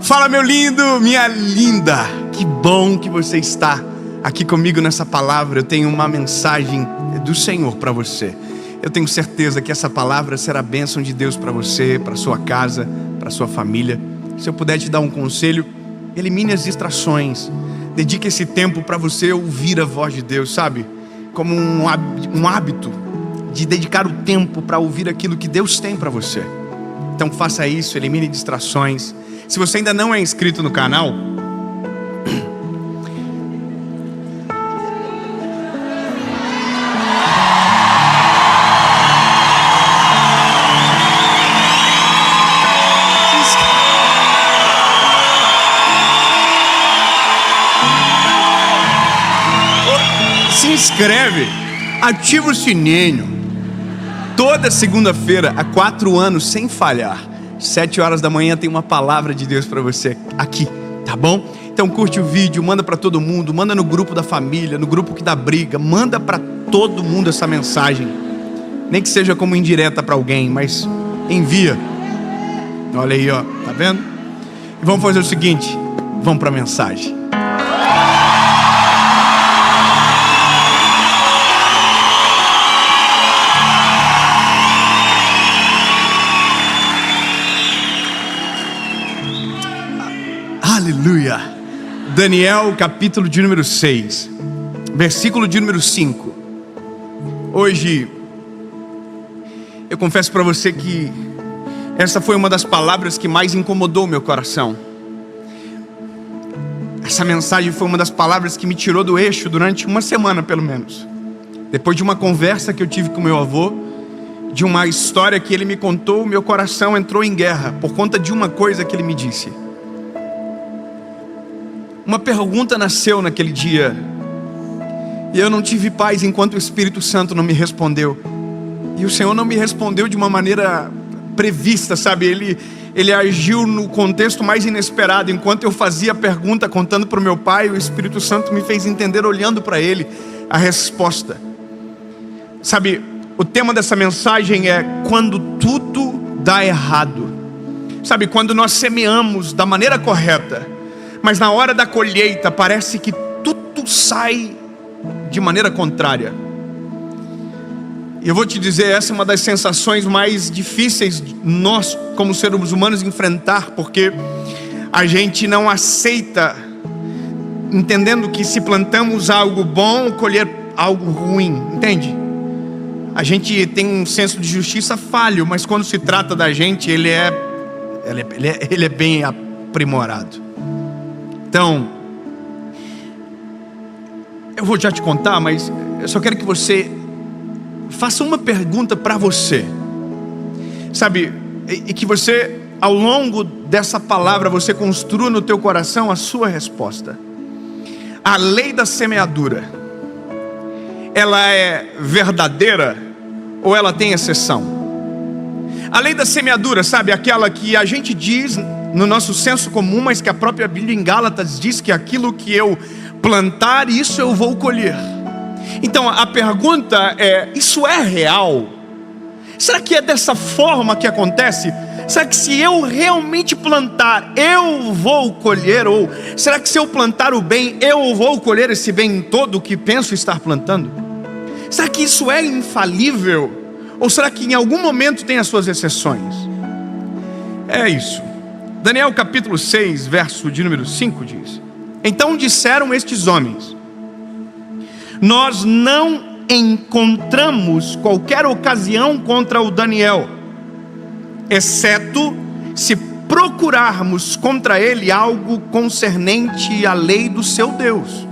Fala, meu lindo, minha linda. Que bom que você está aqui comigo nessa palavra. Eu tenho uma mensagem do Senhor para você. Eu tenho certeza que essa palavra será bênção de Deus para você, para sua casa, para sua família. Se eu puder te dar um conselho, elimine as distrações. Dedique esse tempo para você ouvir a voz de Deus, sabe? Como um hábito de dedicar o tempo para ouvir aquilo que Deus tem para você. Então faça isso, elimine distrações. Se você ainda não é inscrito no canal, se inscreve, ativa o sininho. Toda segunda-feira, há 4 anos, sem falhar, 7 horas da manhã, tem uma palavra de Deus para você aqui, tá bom? Então curte o vídeo, manda para todo mundo, manda no grupo da família, no grupo que dá briga, manda para todo mundo essa mensagem. Nem que seja como indireta para alguém, mas envia. Olha aí, ó, tá vendo? E vamos fazer o seguinte, vamos para a mensagem. Aleluia. Daniel, capítulo de número 6, versículo de número 5. Hoje, eu confesso para você que essa foi uma das palavras que mais incomodou meu coração. Essa mensagem foi uma das palavras que me tirou do eixo durante uma semana, pelo menos. Depois de uma conversa que eu tive com meu avô, de uma história que ele me contou, meu coração entrou em guerra por conta de uma coisa que ele me disse. Uma pergunta nasceu naquele dia, e eu não tive paz enquanto o Espírito Santo não me respondeu. E o Senhor não me respondeu de uma maneira prevista, sabe? Ele agiu no contexto mais inesperado. Enquanto eu fazia a pergunta contando para o meu pai, o Espírito Santo me fez entender, olhando para ele, a resposta. Sabe, o tema dessa mensagem é quando tudo dá errado. Sabe, quando nós semeamos da maneira correta, mas na hora da colheita parece que tudo sai de maneira contrária. E eu vou te dizer, essa é uma das sensações mais difíceis nós como seres humanos enfrentar, porque a gente não aceita, entendendo que se plantamos algo bom, colher algo ruim, entende? A gente tem um senso de justiça falho, mas quando se trata da gente, ele é bem aprimorado. Então, eu vou já te contar, mas eu só quero que você faça uma pergunta para você, sabe? E que você, ao longo dessa palavra, você construa no teu coração a sua resposta. A lei da semeadura, ela é verdadeira ou ela tem exceção? A lei da semeadura, sabe? Aquela que a gente diz no nosso senso comum, mas que a própria Bíblia em Gálatas diz que aquilo que eu plantar, isso eu vou colher. Então a pergunta é, isso é real? Será que é dessa forma que acontece? Será que se eu realmente plantar, eu vou colher? Ou será que se eu plantar o bem, eu vou colher esse bem todo que penso estar plantando? Será que isso é infalível? Ou será que em algum momento tem as suas exceções? É isso. Daniel capítulo 6, verso de número 5 diz: então disseram estes homens: nós não encontramos qualquer ocasião contra o Daniel, exceto se procurarmos contra ele algo concernente à lei do seu Deus.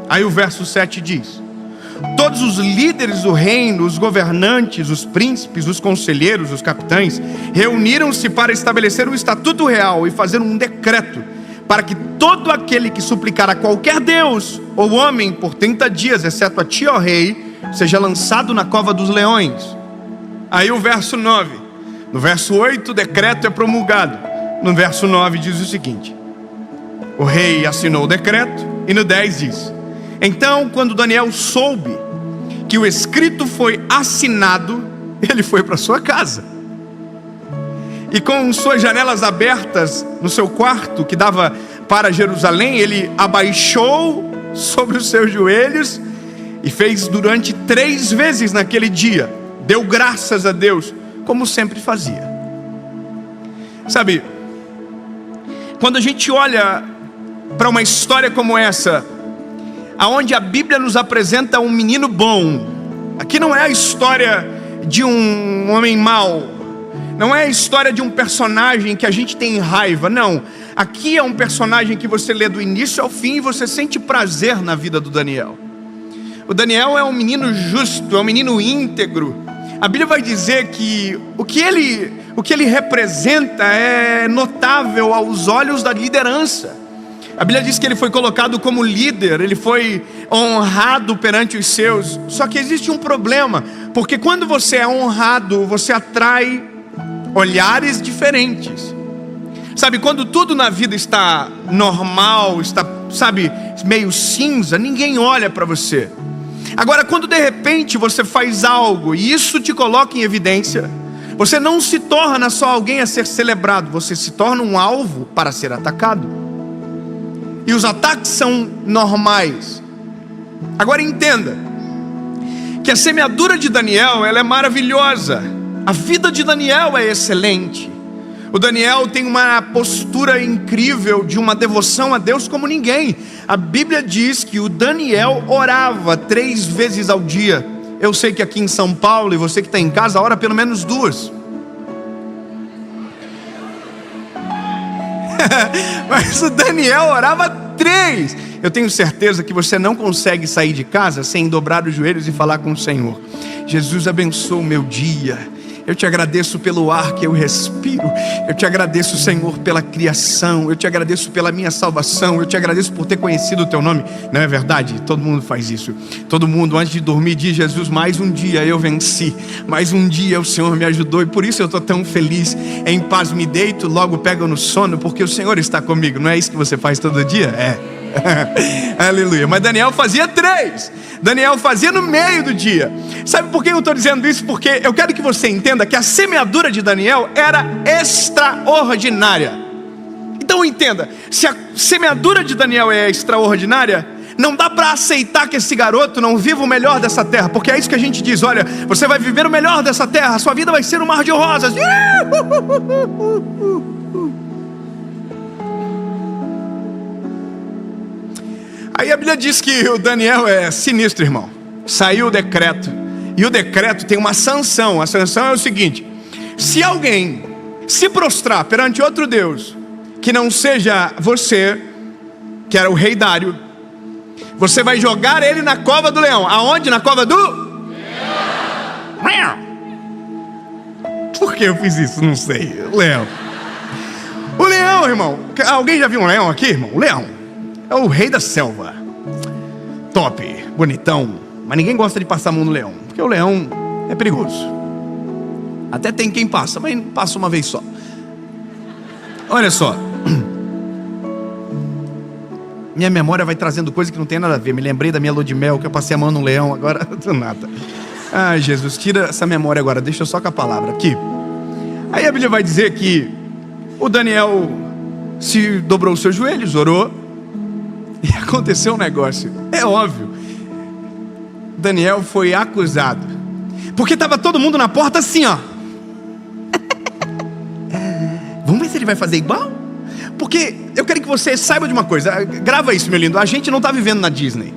Aí o verso 7 diz: todos os líderes do reino, os governantes, os príncipes, os conselheiros, os capitães, reuniram-se para estabelecer um estatuto real e fazer um decreto, para que todo aquele que suplicar a qualquer Deus ou homem por 30 dias, exceto a ti, ó rei, seja lançado na cova dos leões. Aí o verso 9, no verso 8 o decreto é promulgado. No verso 9 diz o seguinte: o rei assinou o decreto. E no 10 diz: então quando Daniel soube que o escrito foi assinado, ele foi para sua casa e com suas janelas abertas no seu quarto que dava para Jerusalém, ele abaixou sobre os seus joelhos e fez durante 3 vezes naquele dia. Deu graças a Deus, como sempre fazia. Sabe, quando a gente olha para uma história como essa, aonde a Bíblia nos apresenta um menino bom, aqui não é a história de um homem mau, não é a história de um personagem que a gente tem raiva, não. Aqui é um personagem que você lê do início ao fim e você sente prazer na vida do Daniel. O Daniel é um menino justo, é um menino íntegro. A Bíblia vai dizer que o que ele representa é notável aos olhos da liderança. A Bíblia diz que ele foi colocado como líder, ele foi honrado perante os seus. Só que existe um problema, porque quando você é honrado, você atrai olhares diferentes. Sabe, quando tudo na vida está normal, está, sabe, meio cinza, ninguém olha para você. Agora, quando de repente você faz algo e isso te coloca em evidência, você não se torna só alguém a ser celebrado, você se torna um alvo para ser atacado. E os ataques são normais. Agora entenda que a semeadura de Daniel, ela é maravilhosa. A vida de Daniel é excelente. O Daniel tem uma postura incrível de uma devoção a Deus como ninguém. A Bíblia diz que o Daniel orava 3 vezes ao dia. Eu sei que aqui em São Paulo, e você que está em casa, ora pelo menos 2. Mas o Daniel orava 3. Eu tenho certeza que você não consegue sair de casa sem dobrar os joelhos e falar com o Senhor: Jesus, abençoa o meu dia. Eu te agradeço pelo ar que eu respiro. Eu te agradeço, Senhor, pela criação. Eu te agradeço pela minha salvação. Eu te agradeço por ter conhecido o teu nome. Não é verdade? Todo mundo faz isso. Todo mundo antes de dormir diz: Jesus, mais um dia eu venci. Mais um dia o Senhor me ajudou. E por isso eu estou tão feliz. Em paz me deito, logo pego no sono, porque o Senhor está comigo. Não é isso que você faz todo dia? É. Aleluia. Mas Daniel fazia 3. Daniel fazia no meio do dia. Sabe por que eu estou dizendo isso? Porque eu quero que você entenda que a semeadura de Daniel era extraordinária. Então entenda, se a semeadura de Daniel é extraordinária, não dá para aceitar que esse garoto não viva o melhor dessa terra. Porque é isso que a gente diz: olha, você vai viver o melhor dessa terra, a sua vida vai ser um mar de rosas. Aí a Bíblia diz que o Daniel é sinistro, irmão. Saiu o decreto. E o decreto tem uma sanção. A sanção é o seguinte: se alguém se prostrar perante outro Deus, que não seja você, que era o rei Dário, você vai jogar ele na cova do leão. Aonde? Na cova do leão. Por que eu fiz isso? Não sei. Leão. O leão, irmão. Alguém já viu um leão aqui, irmão? O leão é o rei da selva. Top, bonitão. Mas ninguém gosta de passar a mão no leão, porque o leão é perigoso. Até tem quem passa, mas passa uma vez só. Olha só. Minha memória vai trazendo coisa que não tem nada a ver. Me lembrei da minha lua de mel, que eu passei a mão no leão, agora do nada. Ai, Jesus, tira essa memória agora, deixa eu só com a palavra aqui. Aí a Bíblia vai dizer que o Daniel se dobrou os seus joelhos, orou, e aconteceu um negócio. É óbvio, Daniel foi acusado, porque estava todo mundo na porta assim, ó. Vamos ver se ele vai fazer igual? Porque eu quero que você saiba de uma coisa. Grava isso, meu lindo. A gente não está vivendo na Disney.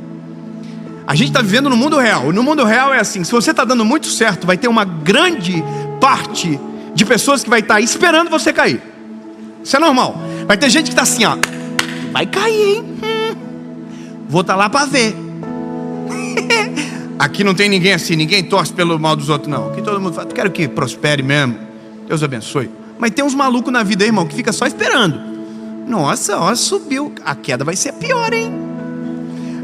A gente está vivendo no mundo real. No mundo real é assim: se você está dando muito certo, vai ter uma grande parte de pessoas que vai estar esperando você cair. Isso é normal. Vai ter gente que está assim, ó: vai cair, hein? Vou estar lá para ver. Aqui não tem ninguém assim. Ninguém torce pelo mal dos outros, não. Aqui todo mundo fala: quero que prospere mesmo, Deus abençoe. Mas tem uns malucos na vida, irmão, que fica só esperando. Nossa, ó, subiu. A queda vai ser pior, hein?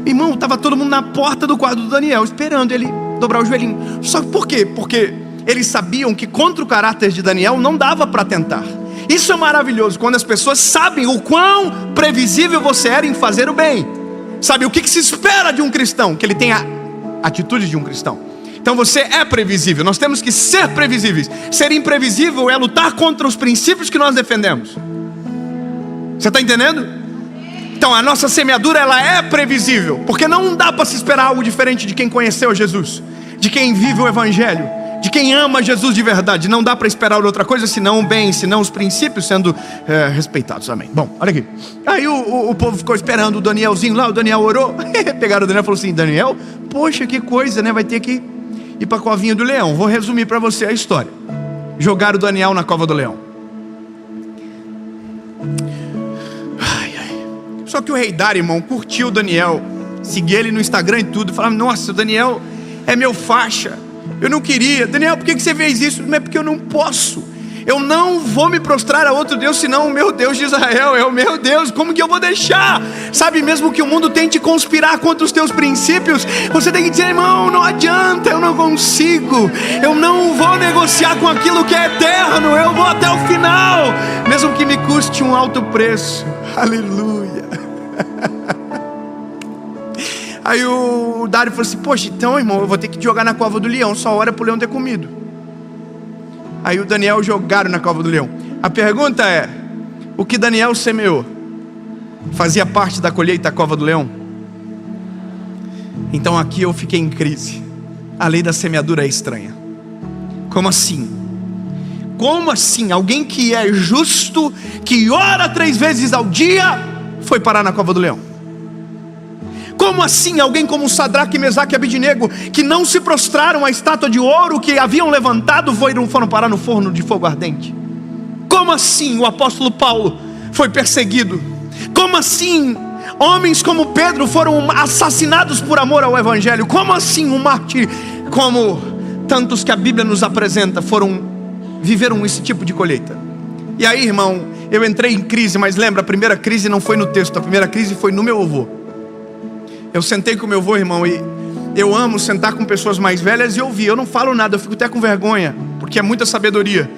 Irmão, estava todo mundo na porta do quarto do Daniel, esperando ele dobrar o joelhinho. Só que por quê? Porque eles sabiam que contra o caráter de Daniel não dava para tentar. Isso é maravilhoso, quando as pessoas sabem o quão previsível você era em fazer o bem. Sabe, o que se espera de um cristão? Que ele tenha atitude de um cristão. Então você é previsível. Nós temos que ser previsíveis. Ser imprevisível é lutar contra os princípios que nós defendemos. Você está entendendo? Então a nossa semeadura, ela é previsível, porque não dá para se esperar algo diferente de quem conheceu Jesus, de quem vive o Evangelho, de quem ama Jesus de verdade. Não dá para esperar outra coisa senão o bem, senão os princípios sendo respeitados. Amém. Bom, olha aqui. Aí o povo ficou esperando o Danielzinho lá. O Daniel orou. Pegaram o Daniel e falou assim: Daniel, poxa, que coisa, né? Vai ter que ir para a covinha do leão. Vou resumir para você a história. Jogaram o Daniel na cova do leão. Só que o rei Dário, irmão, curtiu o Daniel, seguia ele no Instagram e tudo, falava: nossa, o Daniel é meu faixa, eu não queria. Daniel, por que você fez isso? Não é porque eu não posso, eu não vou me prostrar a outro Deus, senão o meu Deus de Israel é o meu Deus. Como que eu vou deixar? Sabe, mesmo que o mundo tente conspirar contra os teus princípios, você tem que dizer: irmão, não adianta, eu não consigo, eu não vou negociar com aquilo que é eterno, eu vou até o final, mesmo que me custe um alto preço. Aleluia. Aí o Dário falou assim: poxa, então, irmão, eu vou ter que jogar na cova do leão, só hora para o leão ter comido. Aí o Daniel jogaram na cova do leão. A pergunta é: o que Daniel semeou fazia parte da colheita da cova do leão? Então aqui eu fiquei em crise. A lei da semeadura é estranha. Como assim? Como assim? Alguém que é justo, que ora 3 vezes ao dia, foi parar na cova do leão? Como assim alguém como Sadraque, Mesaque e Abidnego, que não se prostraram à estátua de ouro que haviam levantado, foram parar no forno de fogo ardente? Como assim o apóstolo Paulo foi perseguido? Como assim homens como Pedro foram assassinados por amor ao Evangelho? Como assim um mártir, como tantos que a Bíblia nos apresenta, viveram esse tipo de colheita? E aí, irmão, eu entrei em crise. Mas lembra, a primeira crise não foi no texto, a primeira crise foi no meu avô. Eu sentei com meu avô, irmão, e eu amo sentar com pessoas mais velhas e ouvir. Eu não falo nada, eu fico até com vergonha, porque é muita sabedoria.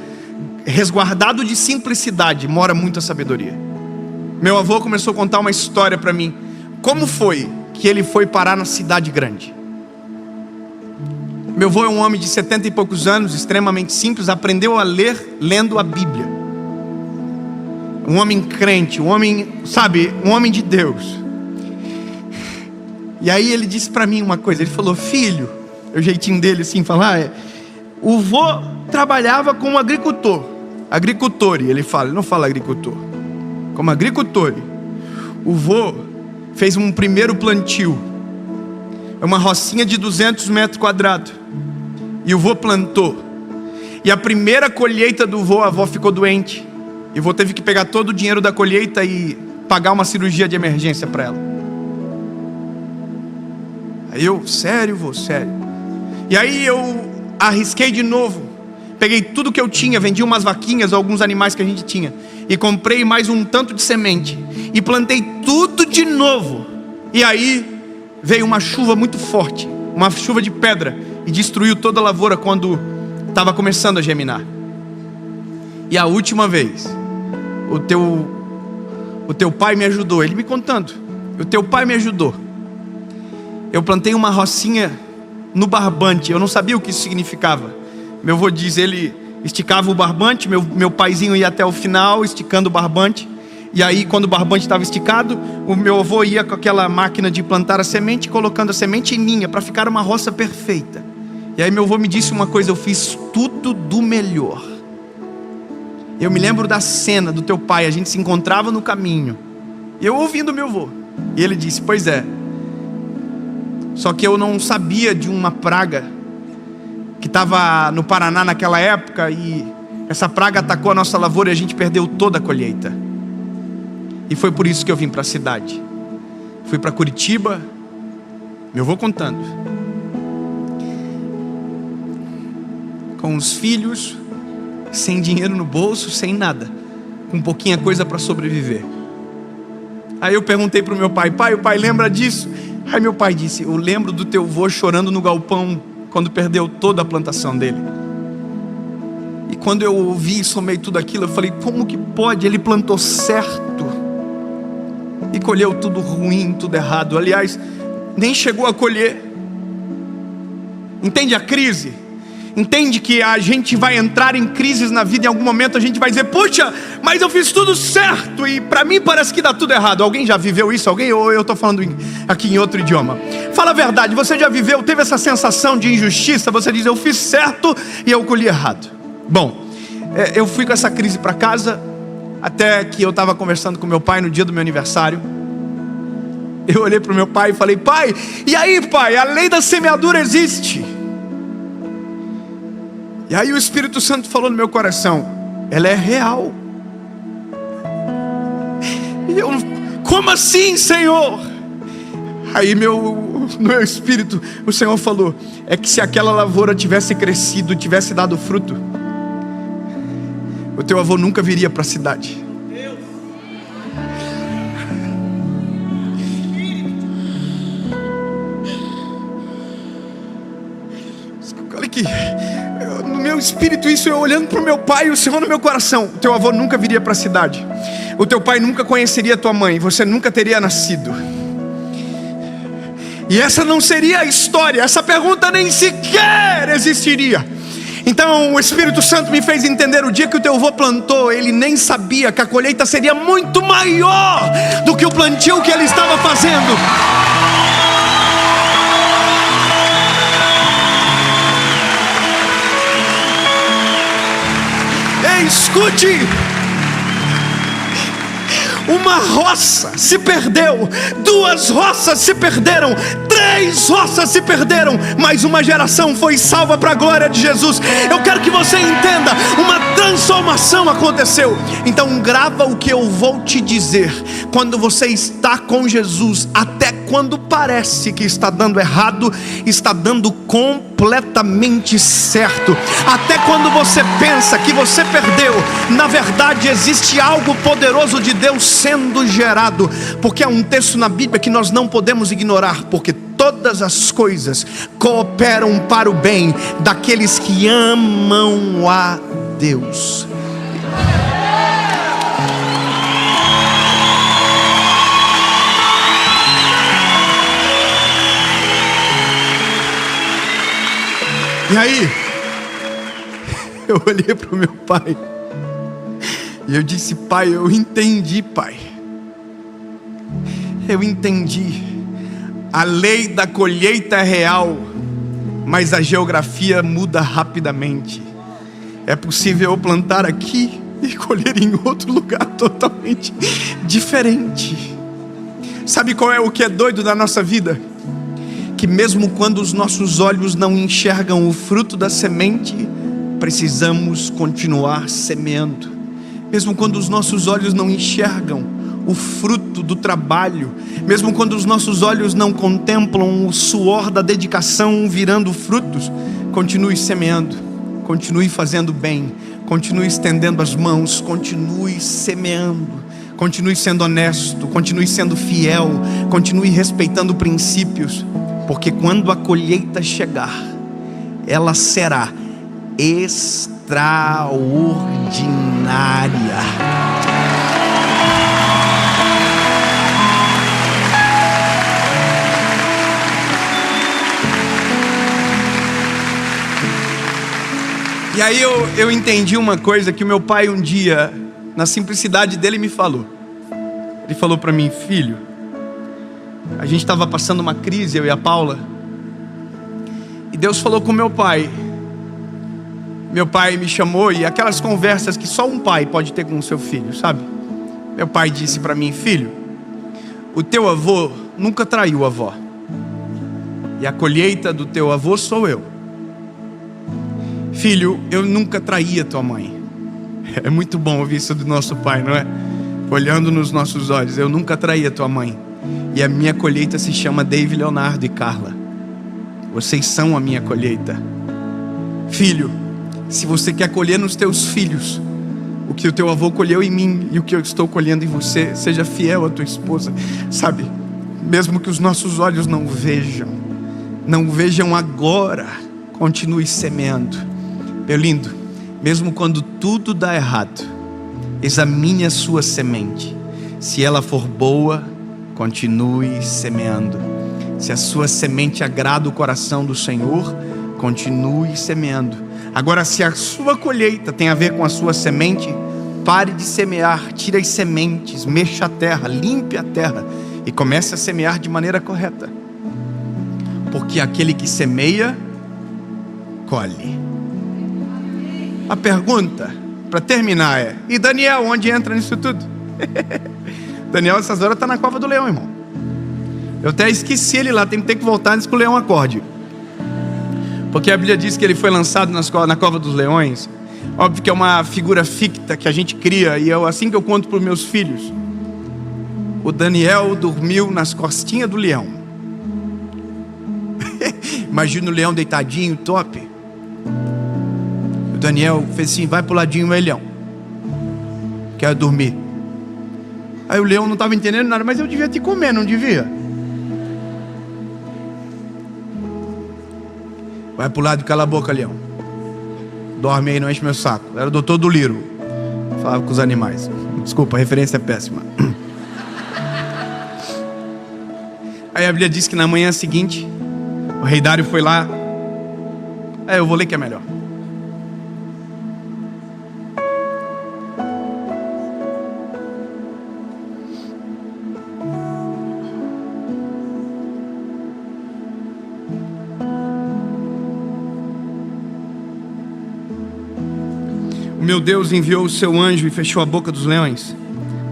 Resguardado de simplicidade mora muita sabedoria. Meu avô começou a contar uma história para mim. Como foi que ele foi parar na cidade grande? Meu avô é um homem de 70 e poucos anos, extremamente simples, aprendeu a ler lendo a Bíblia. Um homem crente, um homem, sabe, um homem de Deus. E aí ele disse para mim uma coisa, ele falou: filho, o jeitinho dele assim, falar o vô trabalhava como agricultor. Ele fala, ele não fala agricultor. Como agricultor, o vô fez um primeiro plantio. É uma rocinha de 200 metros quadrados. E o vô plantou. E a primeira colheita do vô, a avó ficou doente. E o vô teve que pegar todo o dinheiro da colheita e pagar uma cirurgia de emergência para ela. Aí eu, sério, vô, sério. E aí eu arrisquei de novo. Peguei tudo que eu tinha, vendi umas vaquinhas, alguns animais que a gente tinha, e comprei mais um tanto de semente. E plantei tudo de novo. E aí veio uma chuva muito forte, uma chuva de pedra, e destruiu toda a lavoura quando estava começando a germinar. E a última vez, o teu pai me ajudou, ele me contando, o teu pai me ajudou. Eu plantei uma rocinha no barbante, eu não sabia o que isso significava. Meu avô diz, ele esticava o barbante, meu paizinho ia até o final esticando o barbante. E aí quando o barbante estava esticado, o meu avô ia com aquela máquina de plantar a semente, colocando a semente em linha, para ficar uma roça perfeita. E aí meu avô me disse uma coisa: eu fiz tudo do melhor. Eu me lembro da cena do teu pai, a gente se encontrava no caminho, e eu ouvindo meu avô, e ele disse: pois é, só que eu não sabia de uma praga que estava no Paraná naquela época, e essa praga atacou a nossa lavoura e a gente perdeu toda a colheita. E foi por isso que eu vim para a cidade. Fui para Curitiba, meu avô contando, com os filhos, sem dinheiro no bolso, sem nada, com pouquinha coisa para sobreviver. Aí eu perguntei para o meu pai: pai, o pai lembra disso? Aí meu pai disse: eu lembro do teu avô chorando no galpão quando perdeu toda a plantação dele. E quando eu ouvi e somei tudo aquilo, eu falei: como que pode? Ele plantou certo e colheu tudo ruim, tudo errado. Aliás, nem chegou a colher. Entende a crise? Entende que a gente vai entrar em crises na vida. Em algum momento a gente vai dizer: puxa, mas eu fiz tudo certo e para mim parece que dá tudo errado. Alguém já viveu isso? Alguém? Ou eu estou falando aqui em outro idioma? Fala a verdade, você já viveu, teve essa sensação de injustiça? Você diz: eu fiz certo e eu colhi errado. Bom, eu fui com essa crise para casa, até que eu estava conversando com meu pai no dia do meu aniversário. Eu olhei para o meu pai e falei: pai, e aí pai, a lei da semeadura existe. E aí o Espírito Santo falou no meu coração: ela é real. E eu: como assim, Senhor? Aí no meu espírito o Senhor falou: é que se aquela lavoura tivesse crescido, tivesse dado fruto, o teu avô nunca viria para a cidade. Olha aqui, no meu espírito isso, eu olhando para o meu pai e o Senhor no meu coração: o teu avô nunca viria para a cidade, o teu pai nunca conheceria a tua mãe, você nunca teria nascido. E essa não seria a história, essa pergunta nem sequer existiria. Então o Espírito Santo me fez entender: o dia que o teu avô plantou, ele nem sabia que a colheita seria muito maior do que o plantio que ele estava fazendo. Escute, uma roça se perdeu, 2 roças se perderam, 3 roças se perderam, mas uma geração foi salva para a glória de Jesus. Eu quero que você entenda, uma transformação aconteceu. Então grava o que eu vou te dizer: quando você está com Jesus, até quando parece que está dando errado, está dando completamente certo. Até quando você pensa que você perdeu, na verdade existe algo poderoso de Deus sendo gerado. Porque há um texto na Bíblia que nós não podemos ignorar: porque todas as coisas cooperam para o bem daqueles que amam a Deus. E aí, eu olhei para o meu pai e eu disse: pai, eu entendi, pai. Eu entendi. A lei da colheita é real, mas a geografia muda rapidamente. É possível eu plantar aqui e colher em outro lugar totalmente diferente. Sabe qual é o que é doido da nossa vida? Que mesmo quando os nossos olhos não enxergam o fruto da semente, precisamos continuar semeando. Mesmo quando os nossos olhos não enxergam o fruto do trabalho, mesmo quando os nossos olhos não contemplam o suor da dedicação virando frutos, continue semeando, continue fazendo bem, continue estendendo as mãos, continue semeando, continue sendo honesto, continue sendo fiel, continue respeitando princípios. Porque quando a colheita chegar, ela será extraordinária. E aí eu entendi uma coisa que o meu pai um dia, na simplicidade dele, me falou. Ele falou para mim: filho, a gente estava passando uma crise, eu e a Paula, e Deus falou com meu pai. Meu pai me chamou, e aquelas conversas que só um pai pode ter com o seu filho, sabe? Meu pai disse para mim: filho, o teu avô nunca traiu a avó, e a colheita do teu avô sou eu. Filho, eu nunca traí a tua mãe. É muito bom ouvir isso do nosso pai, não é? Olhando nos nossos olhos: eu nunca traí a tua mãe, e a minha colheita se chama David, Leonardo e Carla. Vocês são a minha colheita. Filho, se você quer colher nos teus filhos o que o teu avô colheu em mim e o que eu estou colhendo em você, seja fiel à tua esposa. Sabe, mesmo que os nossos olhos não vejam agora, continue semeando. Meu lindo, mesmo quando tudo dá errado, examine a sua semente. Se ela for boa, continue semeando. Se a sua semente agrada o coração do Senhor, continue semeando. Agora, se a sua colheita tem a ver com a sua semente, pare de semear, tire as sementes, mexa a terra, limpe a terra e comece a semear de maneira correta. Porque aquele que semeia, colhe. A pergunta, para terminar, é: e Daniel, onde entra nisso tudo? Daniel, essas horas, está na cova do leão, irmão. Eu até esqueci ele lá, tem que voltar antes que o leão acorde. Porque a Bíblia diz que ele foi lançado na cova dos leões. Óbvio que é uma figura ficta que a gente cria, e assim que eu conto para os meus filhos. O Daniel dormiu nas costinhas do leão. Imagina o leão deitadinho, top. O Daniel fez assim: vai pro ladinho, meu leão, quero dormir. Aí o leão não estava entendendo nada: mas eu devia te comer, não devia? Vai pro lado e cala a boca, leão. Dorme aí, não enche meu saco. Era o doutor do Liro, falava com os animais. Desculpa, a referência é péssima. Aí a Bíblia diz que na manhã seguinte, o rei Dário foi lá. Eu vou ler que é melhor. O meu Deus enviou o seu anjo e fechou a boca dos leões,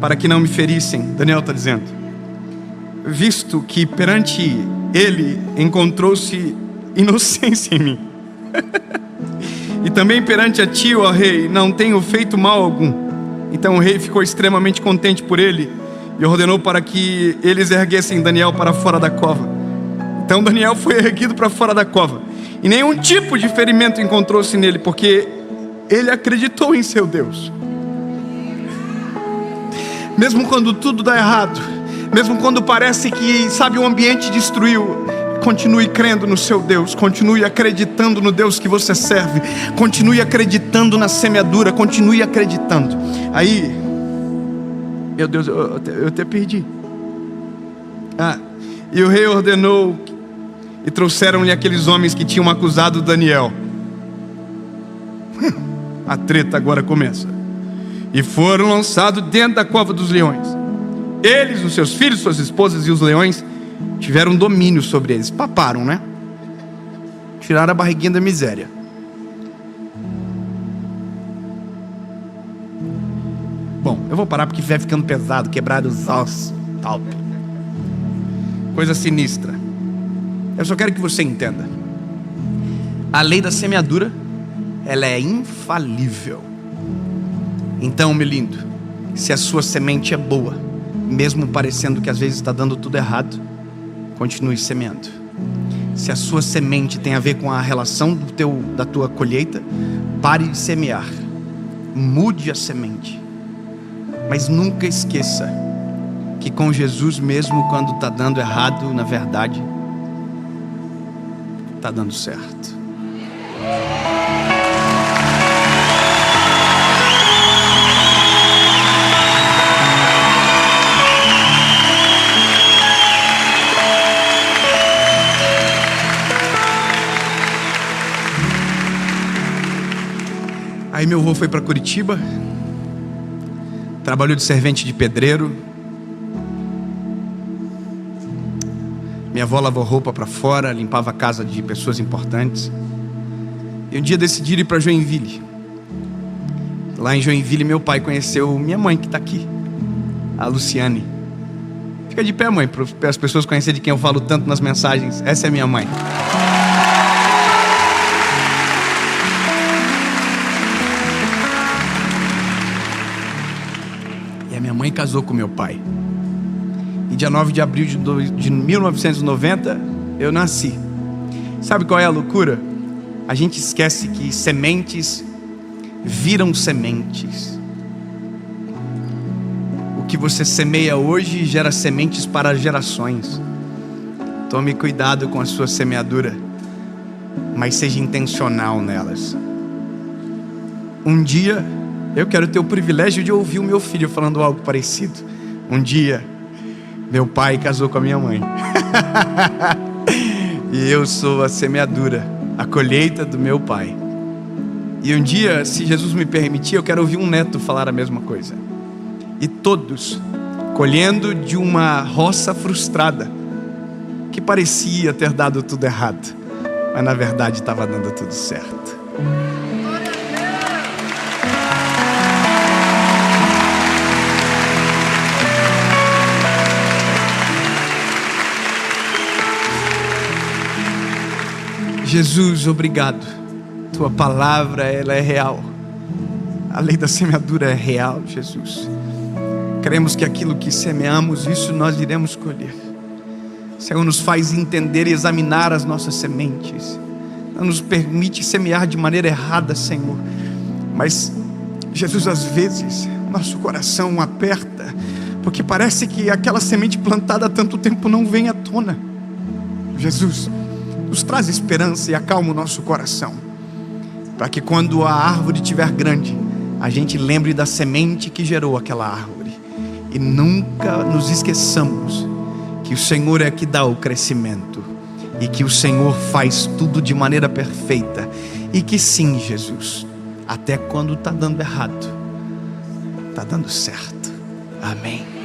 para que não me ferissem. Daniel está dizendo: visto que perante ele encontrou-se inocência em mim. E também perante a ti, ó rei, não tenho feito mal algum. Então o rei ficou extremamente contente por ele e ordenou para que eles erguessem Daniel para fora da cova. Então Daniel foi erguido para fora da cova, e nenhum tipo de ferimento encontrou-se nele, porque ele acreditou em seu Deus. Mesmo quando tudo dá errado, mesmo quando parece que, o ambiente destruiu, continue crendo no seu Deus, continue acreditando no Deus que você serve, continue acreditando na semeadura, continue acreditando. Aí, meu Deus, eu até perdi. E o rei ordenou, e trouxeram-lhe aqueles homens que tinham acusado Daniel. A treta agora começa. E foram lançados dentro da cova dos leões. Eles, os seus filhos, suas esposas e os leões tiveram domínio sobre eles. Paparam, né? Tiraram a barriguinha da miséria. Bom, eu vou parar porque vai ficando pesado, quebrar os ossos, tal. Coisa sinistra. Eu só quero que você entenda: a lei da semeadura, ela é infalível. Então, meu lindo, se a sua semente é boa, mesmo parecendo que às vezes está dando tudo errado, continue semeando. Se a sua semente tem a ver com a relação da tua colheita, pare de semear, mude a semente. Mas nunca esqueça que com Jesus, mesmo quando está dando errado, na verdade está dando certo. Aí meu avô foi para Curitiba, trabalhou de servente de pedreiro. Minha avó lavou roupa para fora, limpava a casa de pessoas importantes. E um dia decidiram ir para Joinville. Lá em Joinville, meu pai conheceu minha mãe, que está aqui, a Luciane. Fica de pé, mãe, para as pessoas conhecerem de quem eu falo tanto nas mensagens. Essa é minha mãe. E a minha mãe casou com meu pai. E dia 9 de abril de 1990, eu nasci. Sabe qual é a loucura? A gente esquece que sementes viram sementes. O que você semeia hoje gera sementes para gerações. Tome cuidado com a sua semeadura, mas seja intencional nelas. Um dia, eu quero ter o privilégio de ouvir o meu filho falando algo parecido. Um dia, meu pai casou com a minha mãe. E eu sou a semeadura a colheita do meu pai. E um dia, se Jesus me permitir, eu quero ouvir um neto falar a mesma coisa. E todos colhendo de uma roça frustrada, que parecia ter dado tudo errado, mas na verdade estava dando tudo certo. Jesus, obrigado. Tua palavra, ela é real. A lei da semeadura é real, Jesus. Cremos que aquilo que semeamos, isso nós iremos colher. Senhor, nos faz entender e examinar as nossas sementes. Não nos permite semear de maneira errada, Senhor. Mas, Jesus, às vezes, nosso coração aperta, porque parece que aquela semente plantada há tanto tempo não vem à tona. Jesus, nos traz esperança e acalma o nosso coração, para que quando a árvore estiver grande, a gente lembre da semente que gerou aquela árvore. E nunca nos esqueçamos que o Senhor é que dá o crescimento, e que o Senhor faz tudo de maneira perfeita, e que sim, Jesus, até quando está dando errado, está dando certo. Amém.